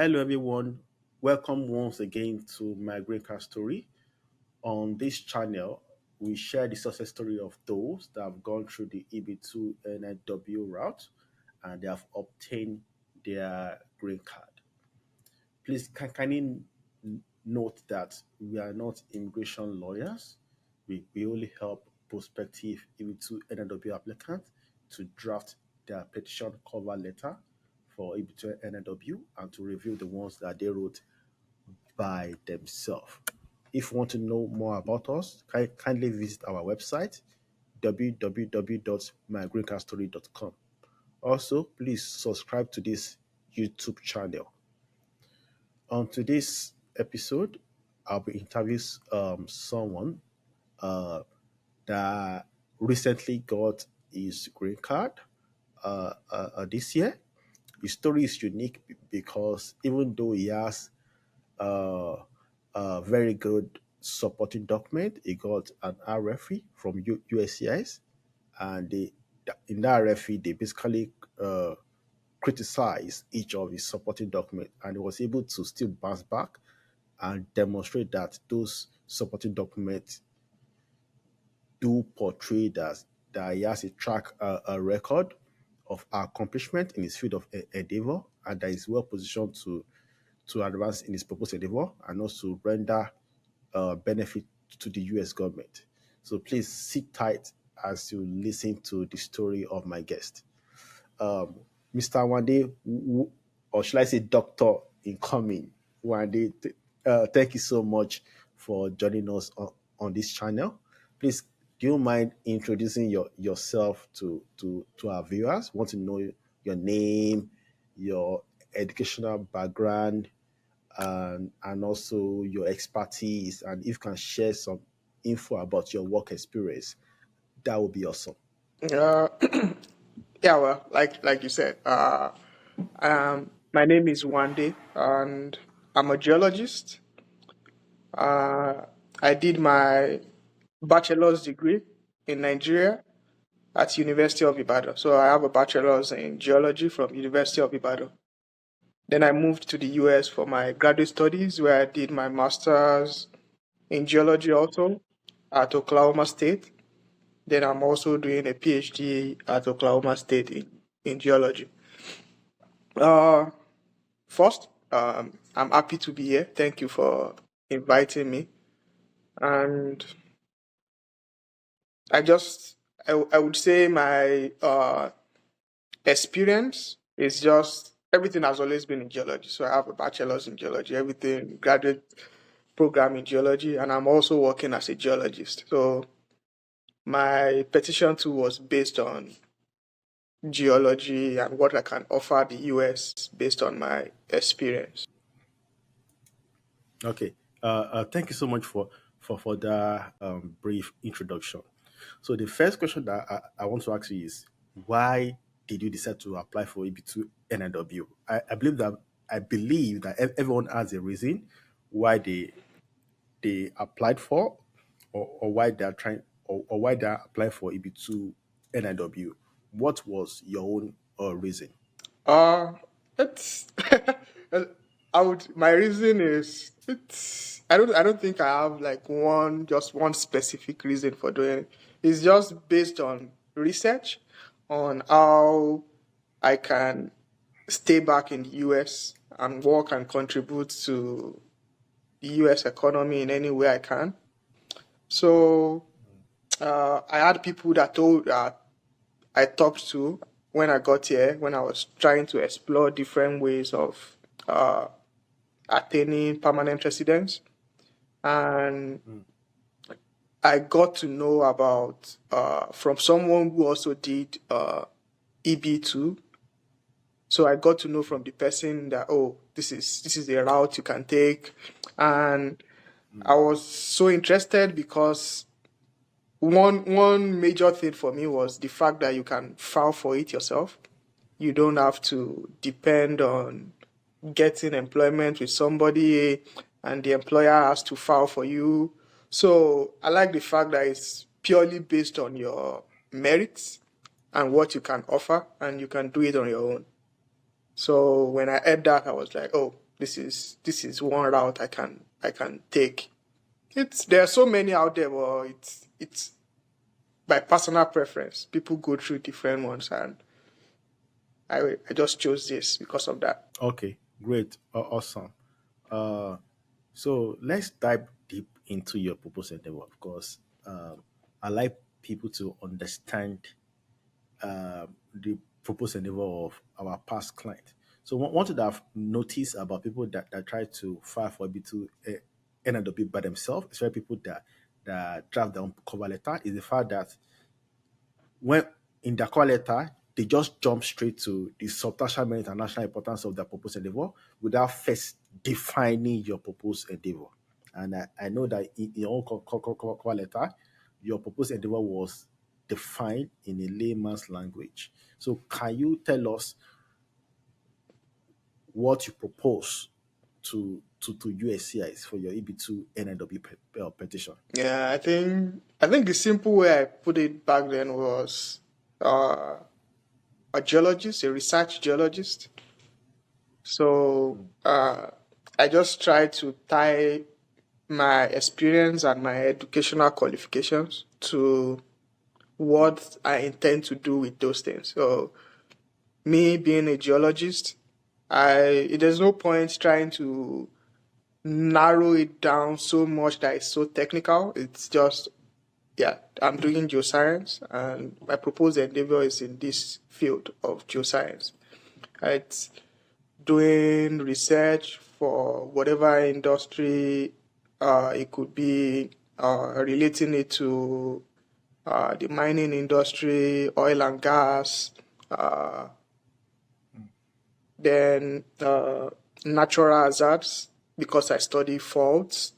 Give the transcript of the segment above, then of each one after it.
Hello, everyone. Welcome once again to my green card story. On this channel, we share the success story of those that have gone through the EB2-NIW route and they have obtained their green card. Please kindly note that we are not immigration lawyers. We only help prospective EB2-NIW applicants to draft their petition cover letter for EB2-NIW and to review the ones that they wrote by themselves. If you want to know more about us, kindly visit our website www.mygreencardstory.com. Also, please subscribe to this YouTube channel. On today's episode, I'll be interviewing someone uh, that recently got his green card this year. His story is unique because even though he has uh, a very good supporting document. He got an RFE from USCIS, and in that RFE they basically criticize each of his supporting documents, and he was able to still bounce back and demonstrate that those supporting documents do portray that he has a a record of accomplishment in his field of endeavor, and that is well positioned to advance in his proposed endeavor and also render benefit to the US government. So please sit tight as you listen to the story of my guest. Mr. Wande, or should I say Dr. Incoming, Wande, thank you so much for joining us on this channel. Please, do you mind introducing yourself to our viewers? Want to know your name, your educational background, and also your expertise, and if you can share some info about your work experience, that would be awesome. Uh, yeah, well, like you said, my name is Wande, and I'm a geologist. Uh, I did my bachelor's degree in Nigeria at University of Ibadan. So I have a bachelor's in geology from University of Ibadan. Then I moved to the US for my graduate studies, where I did my master's in geology also at Oklahoma State. Then I'm also doing a PhD at Oklahoma State in geology. Uh, First, I'm happy to be here. Thank you for inviting me. And I just, I would say my experience is just everything has always been in geology. So I have a bachelor's in geology, everything, graduate program in geology, and I'm also working as a geologist. So my petition too was based on geology and what I can offer the US based on my experience. Okay. Thank you so much for that brief introduction. So the first question that I want to ask you is, why did you decide to apply for EB2 NIW? I believe that everyone has a reason why they applied for, or why they are trying, or why they are applying for EB2 NIW. What was your own reason? Uh, it's I would my reason is it's I don't think I have like one specific reason for doing it. It's just based on research on how I can stay back in the US and work and contribute to the US economy in any way I can. So I had people that told that I talked to when I got here, when I was trying to explore different ways of uh, attaining permanent residence. And I got to know about from someone who also did EB2. So I got to know from the person that, oh, this is the route you can take. And I was so interested because one major thing for me was the fact that you can file for it yourself. You don't have to depend on getting employment with somebody and the employer has to file for you. So I like the fact that it's purely based on your merits and what you can offer, and you can do it on your own. So when I heard that, I was like, oh, this is one route I can take. There are so many out there, but it's by personal preference. People go through different ones, and I just chose this because of that. Okay, great, awesome. Uh, so let's dive deep into your purpose endeavor. Of course, I like people to understand the purpose endeavor of our past client. So one thing that I've noticed about people that try to file for EB2 NIW by themselves, especially people that draft their own cover letter, is the fact that when in their cover letter, they just jump straight to the substantial merit and national importance of their proposed endeavor without first defining your proposed endeavor. And I know that in your own cover letter, your proposed endeavor was defined in a layman's language. So can you tell us what you propose to USCIS for your EB2 NIW petition? Yeah, I think the simple way I put it back then was a geologist, a research geologist. So I just tried to tie my experience and my educational qualifications to what I intend to do with those things. So me being a geologist, there's no point trying to narrow it down so much that it's so technical. It's just, yeah, I'm doing geoscience, and my proposed endeavor is in this field of geoscience. It's doing research for whatever industry. It could be relating it to the mining industry, oil and gas, then natural hazards, because I study faults.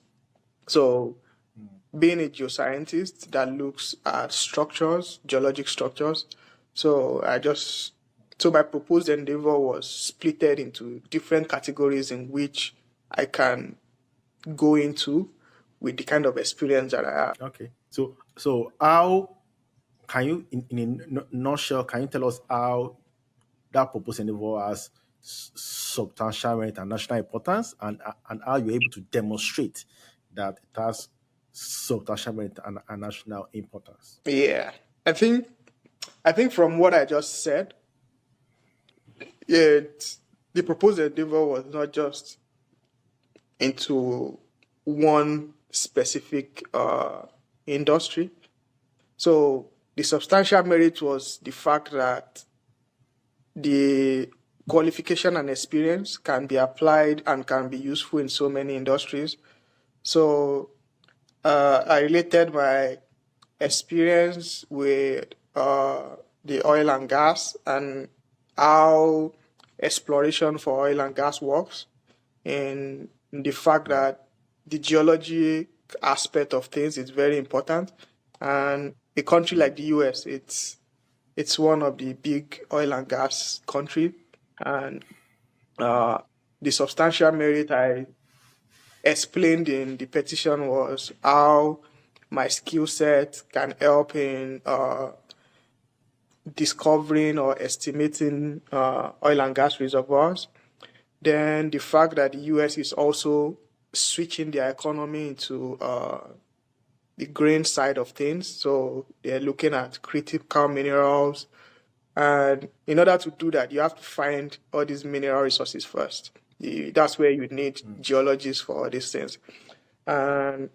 So being a geoscientist that looks at structures, geologic structures. So my proposed endeavor was splitted into different categories in which I can go into with the kind of experience that I have. Okay. So how can you, in a nutshell, can you tell us how that proposed endeavor has substantial merit and national importance, and how you're able to demonstrate that it has substantial merit and national importance? Yeah. I think from what I just said, the proposed endeavor was not just into one specific industry. So the substantial merit was the fact that the qualification and experience can be applied and can be useful in so many industries. So I related my experience with the oil and gas and how exploration for oil and gas works, and the fact that the geology aspect of things is very important. And a country like the US, it's one of the big oil and gas country, and the substantial merit I explained in the petition was how my skill set can help in discovering or estimating oil and gas reservoirs. Then the fact that the US is also switching their economy into the green side of things. So they're looking at critical minerals. And in order to do that, you have to find all these mineral resources first. That's where you need geologists for all these things. And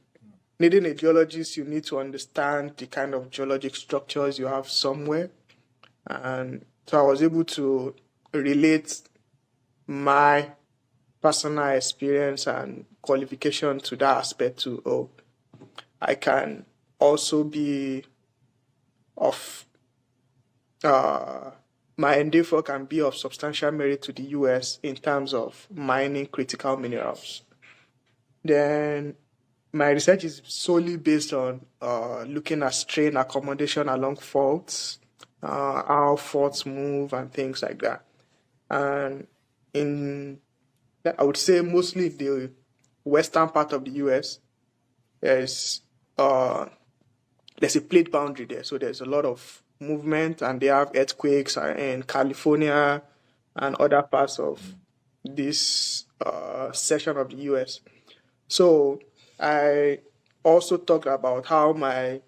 needing a geologist, you need to understand the kind of geologic structures you have somewhere. And so I was able to relate my personal experience and qualification to that aspect too. Oh, I can also be of my endeavor can be of substantial merit to the US in terms of mining critical minerals. Then my research is solely based on looking at strain accommodation along faults, how faults move and things like that. And I would say mostly the western part of the US, there's a plate boundary there. So there's a lot of movement, and they have earthquakes in California and other parts of this session of the US. So I also talked about how my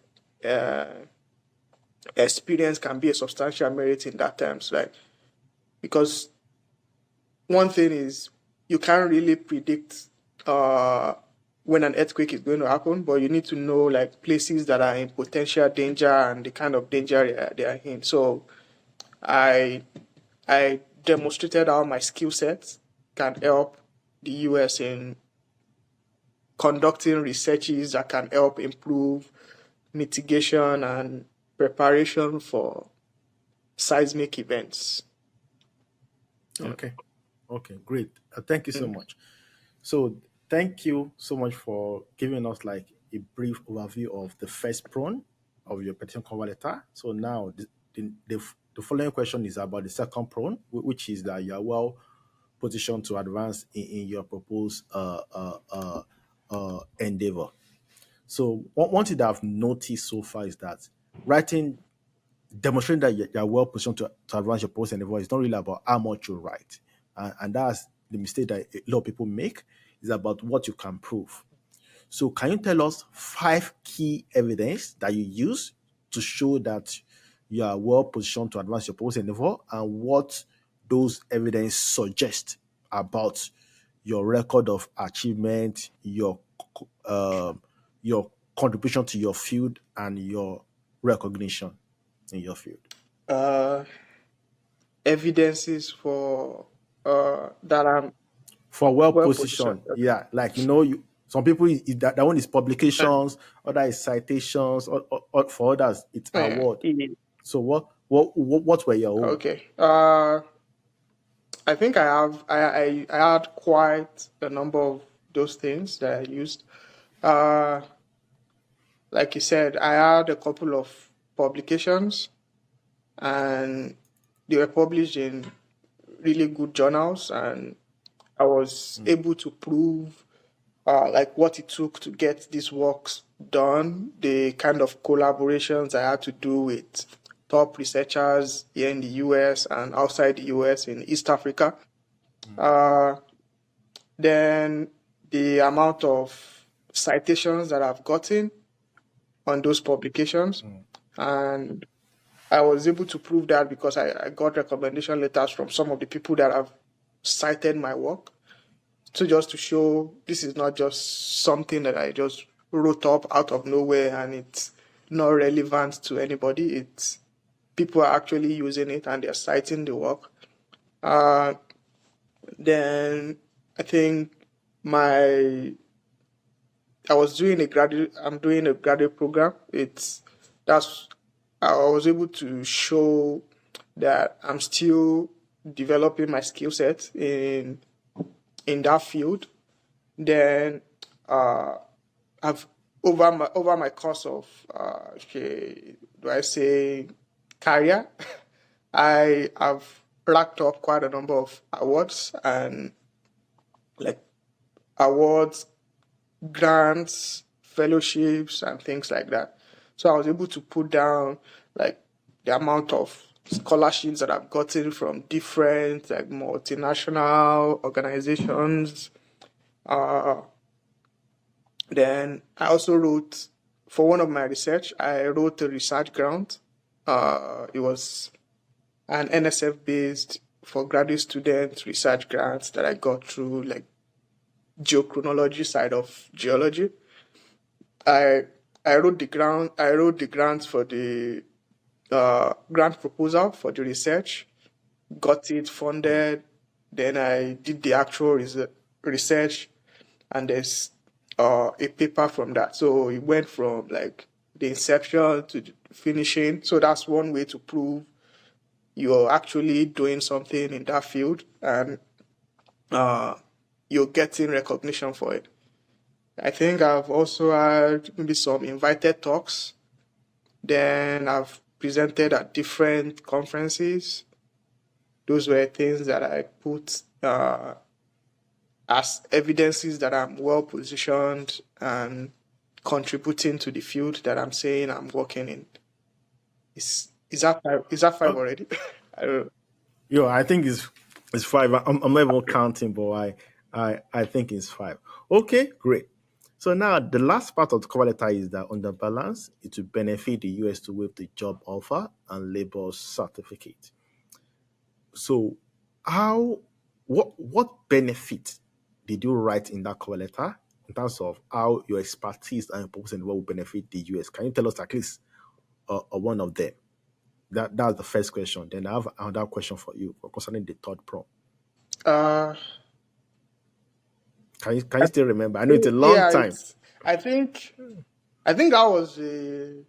experience can be a substantial merit in that terms, right? Because one thing is you can't really predict when an earthquake is going to happen, but you need to know like places that are in potential danger and the kind of danger they are in. So I I demonstrated how my skill sets can help the US in conducting researches that can help improve mitigation and preparation for seismic events. Yeah. Okay, great. Thank you so much. So, thank you so much for giving us like a brief overview of the first prong of your petition cover letter. So now the following question is about the second prong, which is that you are well positioned to advance in your proposed endeavor. So one thing that I've noticed so far is that writing, demonstrating that you're well positioned to advance your post endeavor is not really about how much you write. And that's the mistake that a lot of people make, is about what you can prove. So can you tell us 5 key evidence that you use to show that you are well positioned to advance your post endeavor, and what those evidence suggest about your record of achievement, your contribution to your field, and your recognition in your field? Uh, Evidences for that I'm For well well positioned. positioned, yeah, like some people that one is Uh, publications, other is citations, or for others it's yeah, award. So what were your own? okay. I think I had quite a number of those things that I used. Uh, like you said, I had a couple of publications, and they were published in really good journals, and I was able to prove like what it took to get these works done, the kind of collaborations I had to do with top researchers here in the US and outside the US in East Africa. Uh, then the amount of citations that I've gotten on those publications. And I was able to prove that because I got recommendation letters from some of the people that have cited my work. So just to show this is not just something that I just wrote up out of nowhere and it's not relevant to anybody. It's people are actually using it and they're citing the work. Then I think my I'm doing a graduate program. That's I was able to show that I'm still developing my skill set in that field. Then I've over my course of do I say career, I have racked up quite a number of awards and like awards, grants, fellowships, and things like that. So I was able to put down like the amount of scholarships that I've gotten from different like multinational organizations. Then I also wrote for one of my research. I wrote a research grant. It was an NSF based for graduate student research grants that I got through like geochronology side of geology. I I wrote the grant. I wrote the grant for the grant proposal for the research. Got it funded. Then I did the actual research, and there's a paper from that. So it went from like the inception to the finishing. So that's one way to prove you're actually doing something in that field and uh, you're getting recognition for it. I think I've also had maybe some invited talks. Then I've presented at different conferences. Those were things that I put as evidences that I'm well positioned and contributing to the field that I'm saying I'm working in. Is that five? Is that five Oh, already? I don't know. I think it's It's five. I'm not even counting, but I think it's five. Okay, great. So now the last part of the cover letter is that on the balance, it will benefit the US to waive the job offer and labor certificate. So how what benefit did you write in that cover letter in terms of how your expertise and your purpose and what will benefit the US? Can you tell us at least one of them? That's the first question. Then I have another question for you concerning the third prong. Uh, Can you still remember? I know it's a long yeah, time. it's. I think that was the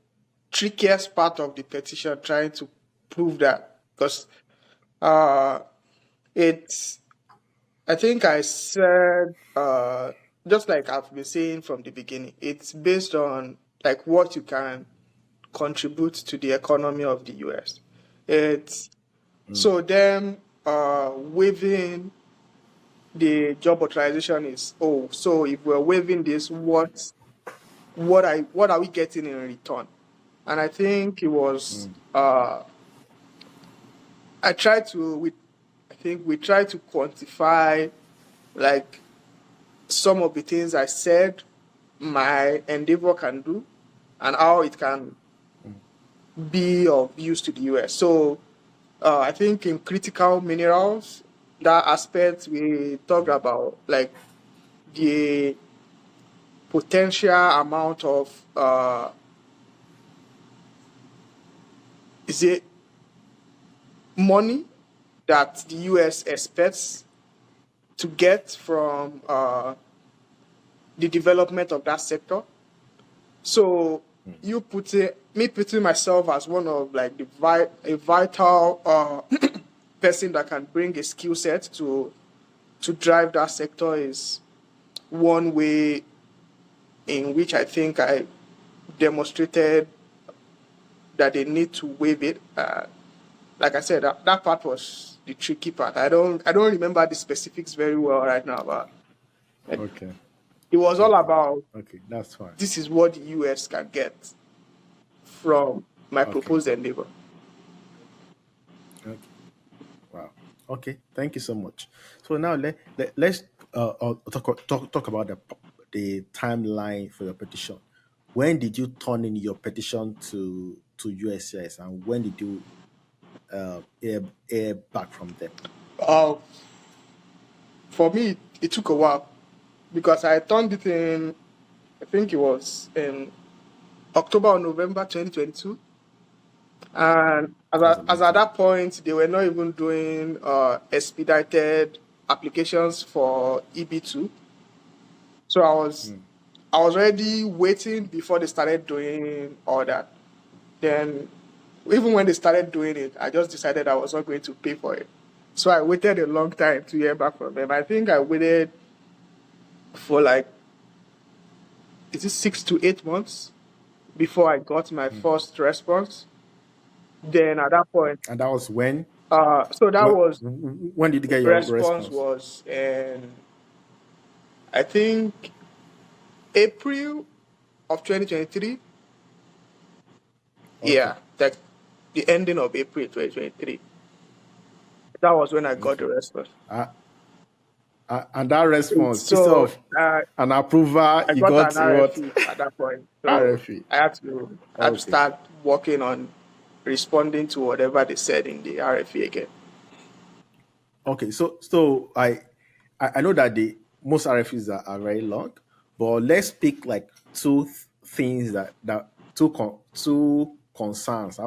trickiest part of the petition, trying to prove that, because uh, it's. I think I said, just like I've been saying from the beginning, it's based on like what you can contribute to the economy of the US. It's so them waiving the job authorization is, oh, so if we're waiving this, what are we getting in return? And I think it was I tried to we I think we tried to quantify like some of the things I said my endeavor can do and how it can be of use to the US. So I think in critical minerals, that aspect we talked about, like the potential amount of is it money that the US expects to get from the development of that sector. So you putting myself as one of like a vital person that can bring a skill set to drive that sector is one way in which I think I demonstrated that they need to waive it. Like I said, that part was the tricky part. I don't remember the specifics very well right now, but Okay. it was all Okay. about Okay. That's fine. this is what the US can get from my Okay. proposed endeavor. Okay. Wow. Okay. Thank you so much. So now let's talk about the timeline for your petition. When did you turn in your petition to USCIS, and when did you hear back from them? Uh, for me, it took a while because I turned it in, I think it was in October or November 2022. And That's a as long at time. that point, they were not even doing expedited applications for EB2. So I was already waiting before they started doing all that. Then even when they started doing it, I just decided I was not going to pay for it. So I waited a long time to hear back from them. I think I waited for like, is it 6 to 8 months before I got my first response. Then at that point, And that was when? so that was When did you get your response response? was in, I think, April of 2023. Okay. Yeah, like the ending of April 2023. That was when I got the Okay. response. Uh, and that response, instead So of an approval, I you got an got what? RFE at that point. So RFE. I had to Okay. start working on responding to whatever they said in the RFE again. Okay. So I know that the most RFEs are very long, but let's pick like things that two concerns.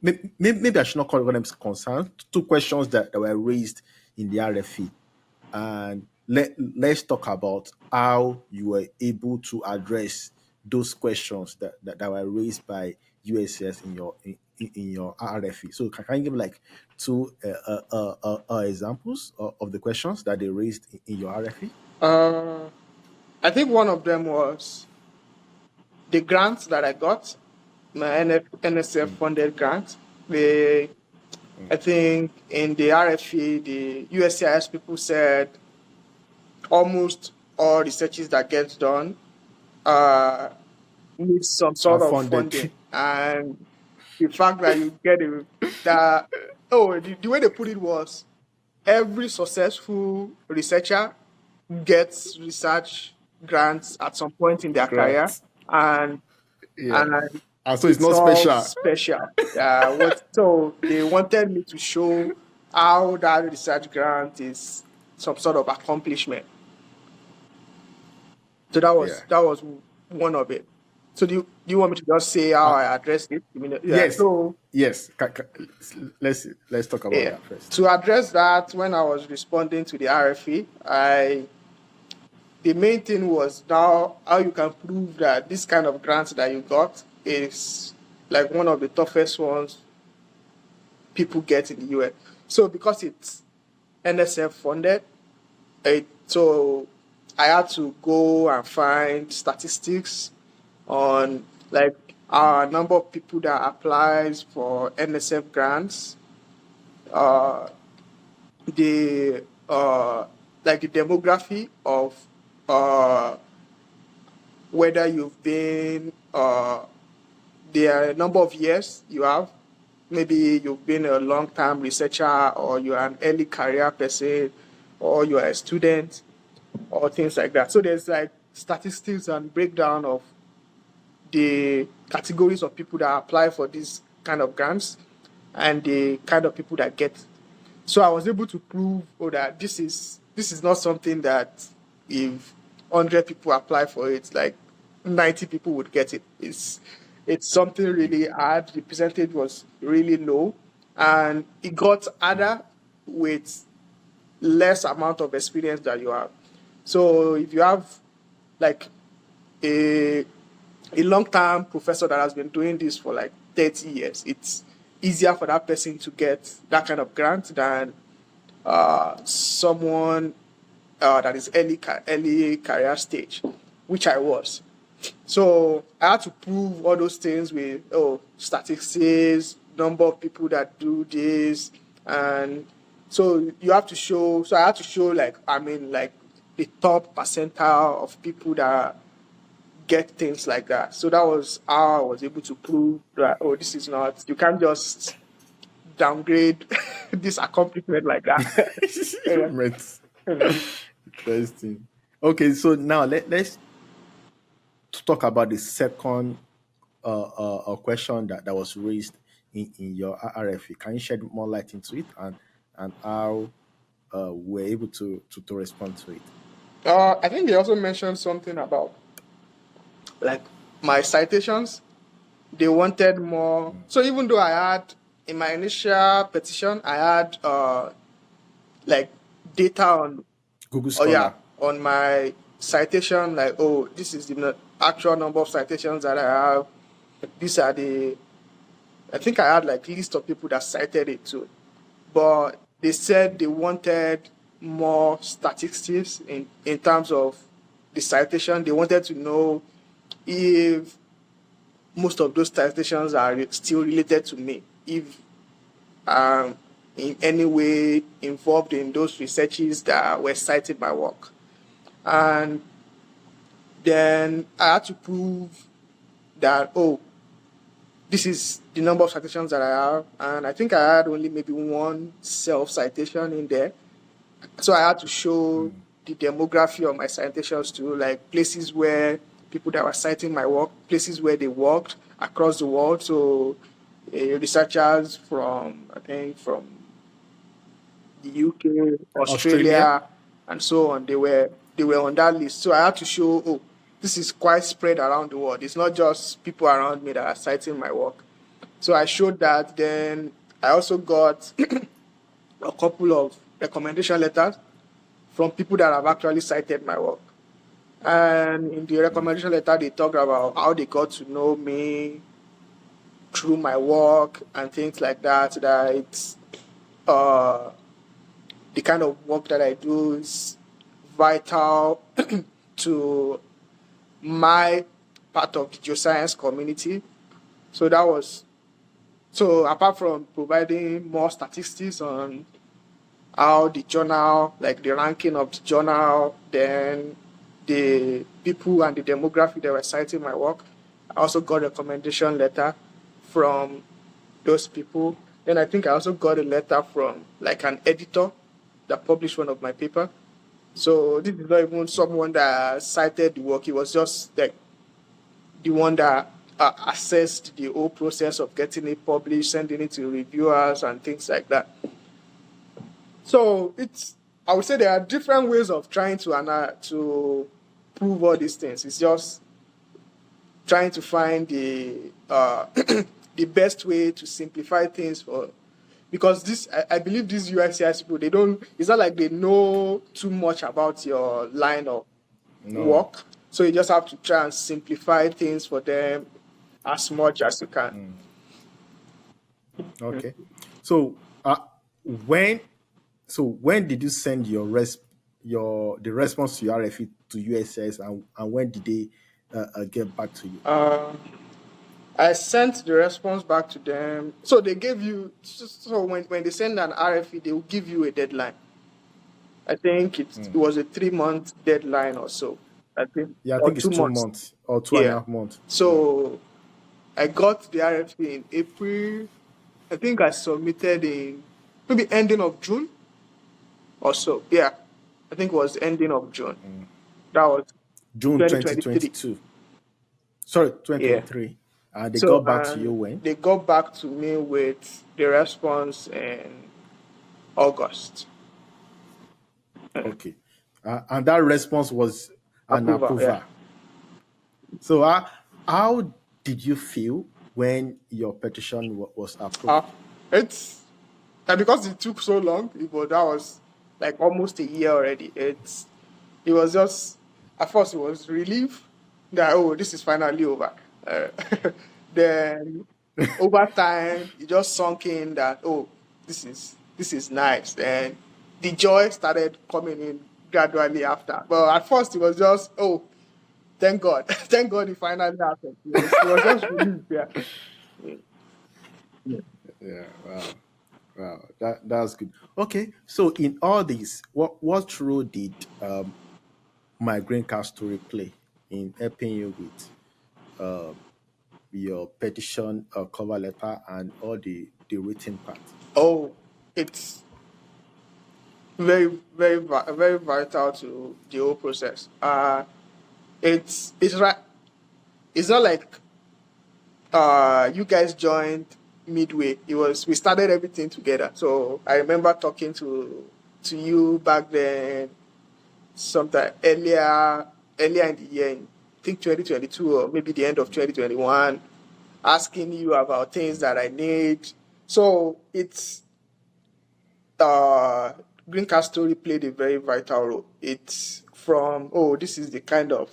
Maybe I should not call them concerns. Two questions that were raised in the RFE, and let's talk about how you were able to address those questions that were raised by USCIS in your RFE. So can you give like two examples of the questions that they raised in your RFE? Uh, I think one of them was the grants that I got, my NSF funded grant. I think in the RFE, the USCIS people said almost all researches that gets done uh, needs some I sort of funded. funding. And the fact that you get it, that, oh, the way they put it was, every successful researcher gets research grants at some point in their career, Grant. and Yeah. and And so it's it's not all special. special. So they wanted me to show how that research grant is some sort of accomplishment. So Yeah. that was one of it. So do you want me to just say how Uh, I addressed it? Yeah. yes. So Yes. Let's talk about yeah, that first. to address that, when I was responding to the RFE, the main thing was now how you can prove that this kind of grant that you got is like one of the toughest ones people get in the US. So because it's NSF funded, so I had to go and find statistics on like number of people that applies for NSF grants, uh, the like the demography of uh, whether you've been the number of years you have. Maybe you've been a long-time researcher, or you're an early career person, or you are a student, or things like that. So there's like statistics and breakdown of the categories of people that apply for these kind of grants and the kind of people that get. So I was able to prove that this is not something that if 100 people apply for it, like 90 people would get it. It's something really hard. The percentage was really low, and it got harder with less amount of experience that you have. So if you have like a long-term professor that has been doing this for like 30 years, it's easier for that person to get that kind of grant than someone that is early career stage, which I was. So I had to prove all those things with statistics, number of people that do this, and so you have to show. So I had to show like the top percentile of people that get things like that. So that was how I was able to prove that this is not, you can't just downgrade this accomplishment like that. Yeah. Right. Interesting. Okay, so now let's talk about the second question that was raised in your RFE. Can you shed more light into it and how we're able to respond to it? I think they also mentioned something about like my citations. They wanted more. So even though I had in my initial petition, I had like data on, Google oh yeah, Scholar. on my citation, like, this is the actual number of citations that I have. These are the, I think I had like list of people that cited it too. But they said they wanted more statistics in terms of the citation. They wanted to know if most of those citations are still related to me, if in any way involved in those researches that were citing my work. And then I had to prove that, this is the number of citations that I have. And I think I had only maybe one self-citation in there. So I had to show the demography of my citations to like places where people that were citing my work, places where they worked across the world. So researchers from, I think, from the UK, Australia. Australia, and so on. They were on that list. So I had to show, this is quite spread around the world. It's not just people around me that are citing my work. So I showed that. Then I also got a couple of recommendation letters from people that have actually cited my work. And in the recommendation letter, they talked about how they got to know me through my work and things like that. That it's uh, the kind of work that I do is vital to my part of the geoscience community. So that was, so apart from providing more statistics on how the journal, like the ranking of the journal, then the people and the demographic that were citing my work, I also got a recommendation letter from those people. Then I think I also got a letter from like an editor that published one of my paper. So this is not even someone that cited the work. It was just like the one that assessed the whole process of getting it published, sending it to reviewers and things like that. So I would say there are different ways of trying to prove all these things. It's just trying to find the the best way to simplify things for, because I believe these USCIS people, they don't, it's not like they know too much about your line of No. work. So you just have to try and simplify things for them as much as you can. Okay. So when when did you send your the response to your RFE to USS, and when did they get back to you? Uh, I sent the response back to them. So they gave you, so when they send an RFE, they will give you a deadline. I think it was a 3 month deadline or so. I think, Yeah, I or think it's two two months. months or two and a Yeah. half months. Yeah. So I got the RFE in April. I think I submitted in maybe ending of June or so. Yeah. I think it was ending of June. That was June 2023. 2022. Sorry, Yeah. 2023. They got So back to you when? they got back to me with the response in August. Okay. And that response was an Approval, yeah. approval. So how did you feel when your petition was approved? Uh, it's and because it took so long, that was like almost a year already. It was just, at first it was relief that, oh, this is finally over. Uh, then over time it just sunk in that, oh, this is nice. And the joy started coming in gradually after. But at first it was just, oh, thank God. Thank God it finally happened. It was just relief, yeah. Yeah, wow. Wow, that's good. Okay, so in all this, what role did my green card story play in helping you with your petition cover letter and all the written part? Oh, it's very vital to the whole process. It's right. It's not like you guys joined midway. We started everything together. So I remember talking to you back then, sometime earlier in the year, I think 2022 or maybe the end of 2021, asking you about things that I need. So it's uh, Green Card Story played a very vital role. It's from, oh, this is the kind of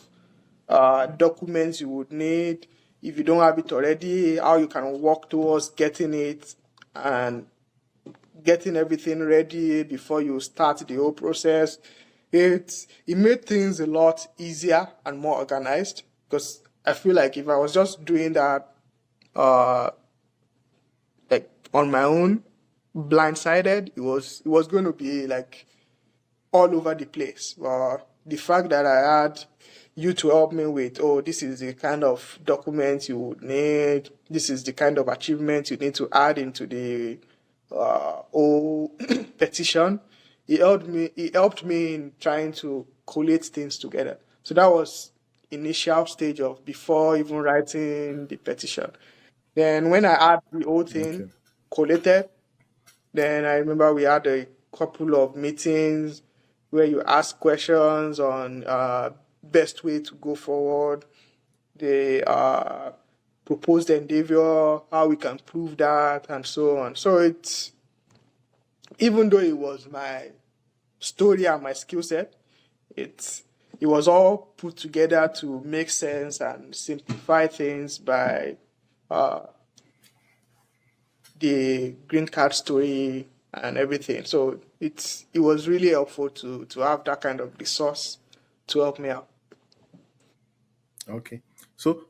documents you would need. If you don't have it already, how you can work towards getting it and getting everything ready before you start the whole process. It made things a lot easier and more organized, because I feel like if I was just doing that uh, like on my own, blindsided, it was going to be like all over the place. The fact that I had you to help me with, oh, this is the kind of documents you would need, this is the kind of achievement you need to add into the whole petition. It helped me in trying to collate things together. So that was initial stage of before even writing the petition. Then when I had the whole thing Okay. collated, then I remember we had a couple of meetings where you ask questions on best way to go forward, the proposed endeavor, how we can prove that, and so on. So it's, even though it was my story and my skill set, it's it was all put together to make sense and simplify things by the green card story and everything. So it was really helpful to have that kind of resource to help me out. Okay. So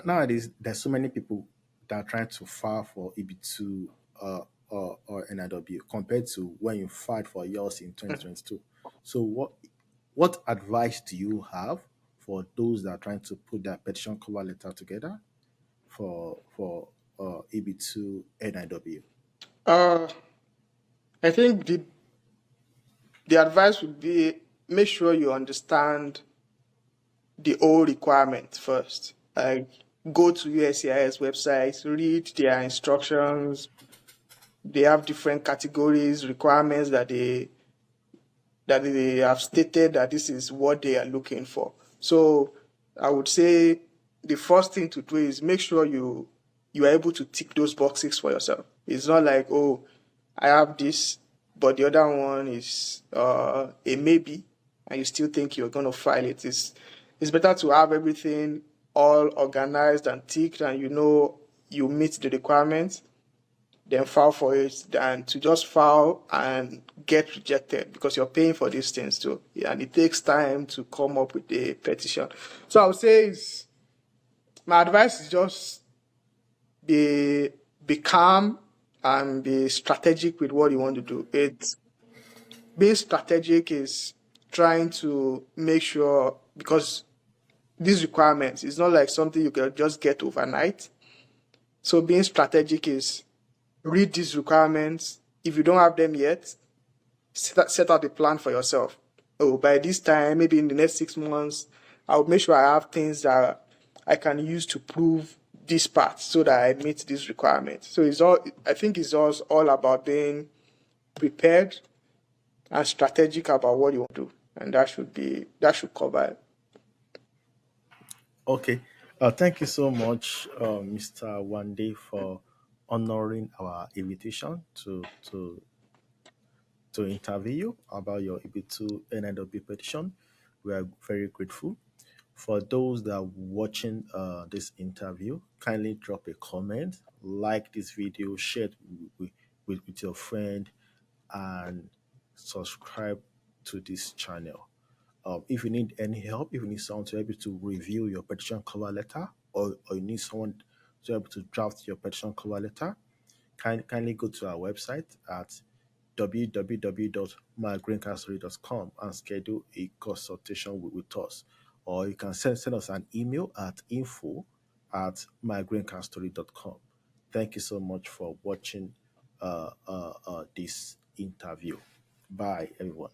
nowadays there's so many people that are trying to file for EB2 or NIW compared to when you filed for yours in 2022. So what advice do you have for those that are trying to put their petition cover letter together for EB2 NIW? Uh, I think the advice would be make sure you understand the old requirements first. Like go to USCIS websites, read their instructions. They have different categories, requirements that they have stated that this is what they are looking for. So I would say the first thing to do is make sure you are able to tick those boxes for yourself. It's not like, oh, I have this, but the other one is a maybe, and you still think you're going to file it. It's better to have everything all organized and ticked, and you know you meet the requirements, then file for it, than to just file and get rejected because you're paying for these things too. Yeah, and it takes time to come up with a petition. So I would say my advice is just be calm and be strategic with what you want to do. It's being strategic is trying to make sure because these requirements is not like something you can just get overnight. So being strategic is read these requirements. If you don't have them yet, set out a plan for yourself. Oh, by this time, maybe in the next 6 months, I'll make sure I have things that I can use to prove this part so that I meet these requirements. So I think it's all about being prepared and strategic about what you want to do. And that should cover it. Okay. Thank you so much, Mr. Wande, for honoring our invitation to interview you about your EB2-NIW petition. We are very grateful. For those that are watching this interview, kindly drop a comment, like this video, share it with your friend, and subscribe to this channel. If you need any help, if you need someone to help you to review your petition cover letter, or you need someone to help you to draft your petition cover letter, kindly go to our website at www.mygreencardstory.com and schedule a consultation with us. Or you can send us an email at info@mygreencardstory.com. Thank you so much for watching this interview. Bye, everyone.